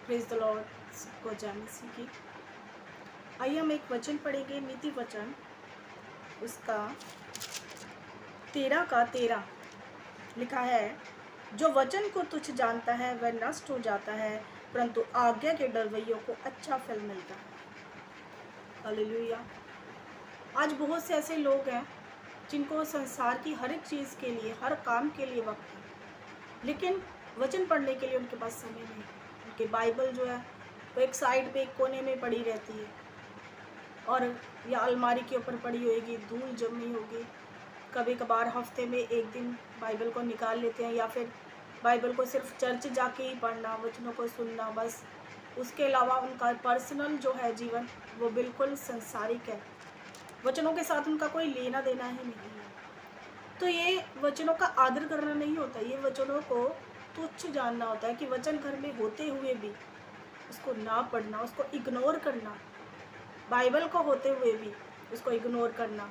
Praise the Lord. सबको जय मसीह की। आइए हम एक वचन पढ़ेंगे, नीति वचन उसका 13 लिखा है, जो वचन को तुच्छ जानता है वह नष्ट हो जाता है, परंतु आज्ञा के डरवैयों को अच्छा फल मिलता है। हालेलुया। आज बहुत से ऐसे लोग हैं जिनको संसार की हर एक चीज़ के लिए, हर काम के लिए वक्त है, लेकिन वचन पढ़ने के लिए उनके पास समय नहीं। उनकी बाइबल जो है वो एक साइड पे, एक कोने में पड़ी रहती है, और या अलमारी के ऊपर पड़ी होगी, धूल जमी होगी। कभी कभार हफ्ते में एक दिन बाइबल को निकाल लेते हैं, या फिर बाइबल को सिर्फ चर्च जाके ही पढ़ना, वचनों को सुनना, बस। उसके अलावा उनका पर्सनल जो है जीवन वो बिल्कुल संसारिक है, वचनों के साथ उनका कोई लेना देना ही नहीं है। तो ये वचनों का आदर करना नहीं होता, ये वचनों को तुच्छ जानना होता है कि वचन घर में होते हुए भी उसको ना पढ़ना, उसको इग्नोर करना, बाइबल को होते हुए भी उसको इग्नोर करना,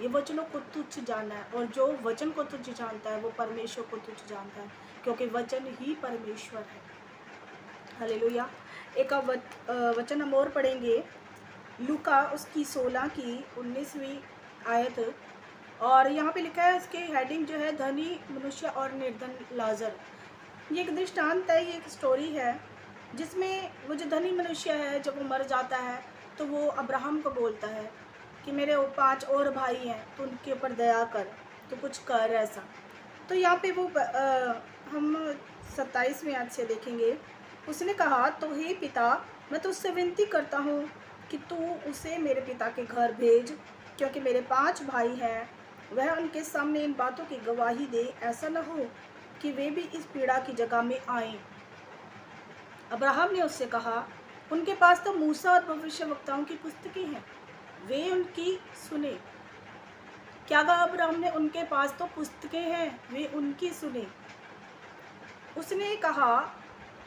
ये वचनों को तुच्छ जानना है। और जो वचन को तुच्छ जानता है वो परमेश्वर को तुच्छ जानता है, क्योंकि वचन ही परमेश्वर है। हालेलुया। एक वचन हम और पढ़ेंगे, लूका उसकी 16 की 19वीं आयत। और यहाँ पे लिखा है, इसके हेडिंग जो है, धनी मनुष्य और निर्धन लाजर। ये एक दृष्टांत है, ये एक स्टोरी है, जिसमें वो जो धनी मनुष्य है जब वो मर जाता है तो वो अब्राहम को बोलता है कि मेरे 5 और भाई हैं, तो उनके ऊपर दया कर, तो कुछ कर ऐसा। तो यहाँ पे वो हम 27वें आयत से देखेंगे। उसने कहा, तो हे पिता, मैं तुझसे विनती करता हूँ कि तू उसे मेरे पिता के घर भेज, क्योंकि मेरे 5 भाई हैं। वह उनके सामने इन बातों की गवाही दे, ऐसा न हो कि वे भी इस पीड़ा की जगह में आएं। अब्राहम ने उससे कहा, उनके पास तो मूसा और भविष्यवक्ताओं की पुस्तकें हैं, वे उनकी सुने। क्या कहा अब्राहम ने? उनके पास तो पुस्तकें हैं, वे उनकी सुने। उसने कहा,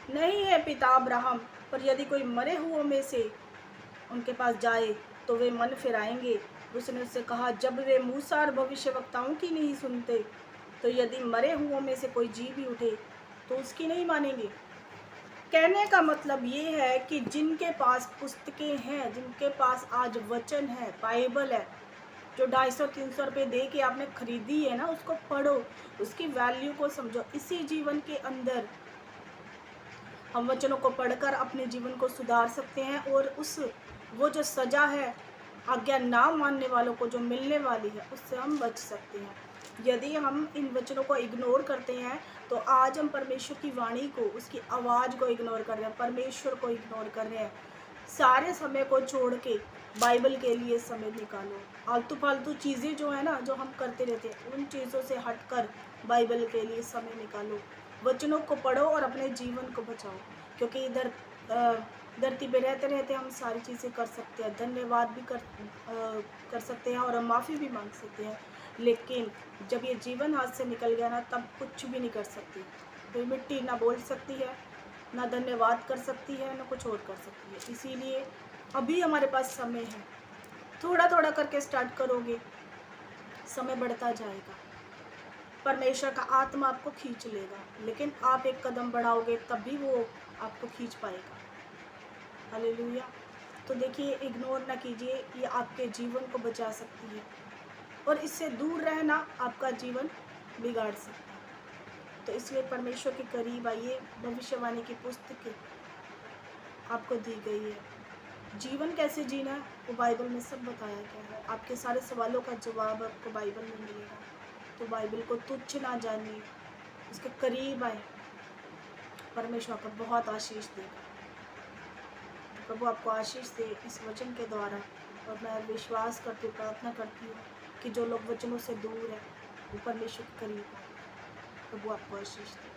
नहीं है पिता अब्राहम, पर यदि कोई मरे हुओं में से उनके पास जाए तो वे मन फिराएंगे। उसने उससे कहा, जब वे मूसा और भविष्यवक्ताओं की नहीं सुनते, तो यदि मरे हुओं में से कोई जी भी उठे तो उसकी नहीं मानेंगे। कहने का मतलब ये है कि जिनके पास पुस्तकें हैं, जिनके पास आज वचन है, बाइबल है, जो 250-300 रुपये दे के आपने खरीदी है ना, उसको पढ़ो, उसकी वैल्यू को समझो। इसी जीवन के अंदर हम वचनों को पढ़कर अपने जीवन को सुधार सकते हैं, और वो जो सज़ा है आज्ञा ना मानने वालों को जो मिलने वाली है, उससे हम बच सकते हैं। यदि हम इन वचनों को इग्नोर करते हैं तो आज हम परमेश्वर की वाणी को, उसकी आवाज़ को इग्नोर कर रहे हैं, परमेश्वर को इग्नोर कर रहे हैं। सारे समय को छोड़ के बाइबल के लिए समय निकालो। आलतू फालतू चीज़ें जो है ना, जो हम करते रहते हैं, उन चीज़ों से हटकर बाइबल के लिए समय निकालो, वचनों को पढ़ो और अपने जीवन को बचाओ। क्योंकि इधर धरती पे रहते रहते हम सारी चीज़ें कर सकते हैं, धन्यवाद भी कर सकते हैं, और हम माफ़ी भी मांग सकते हैं, लेकिन जब ये जीवन हाथ से निकल गया ना, तब कुछ भी नहीं कर सकती। कोई मिट्टी ना बोल सकती है, ना धन्यवाद कर सकती है, ना कुछ और कर सकती है। इसीलिए अभी हमारे पास समय है, थोड़ा थोड़ा करके स्टार्ट करोगे, समय बढ़ता जाएगा, परमेश्वर का आत्मा आपको खींच लेगा, लेकिन आप एक कदम बढ़ाओगे तभी वो आपको खींच पाएगा। हालेलुया। तो देखिए, इग्नोर ना कीजिए, ये आपके जीवन को बचा सकती है, और इससे दूर रहना आपका जीवन बिगाड़ सकता है। तो इसलिए परमेश्वर के करीब आइए। भविष्यवाणी की पुस्तक आपको दी गई है, जीवन कैसे जीना है वो बाइबल में सब बताया गया है। आपके सारे सवालों का जवाब आपको बाइबल में मिलेगा। तो बाइबल को तुच्छ ना जानिए, उसके करीब आए, परमेश्वर आपको बहुत आशीष देगा। प्रभु आपको आशीष दे इस वचन के द्वारा। और मैं विश्वास करती हूँ, प्रार्थना करती हूँ कि जो लोग वचनों से दूर हैं वो परमेश्वर के करीब आए। प्रभु आपको आशीष दे।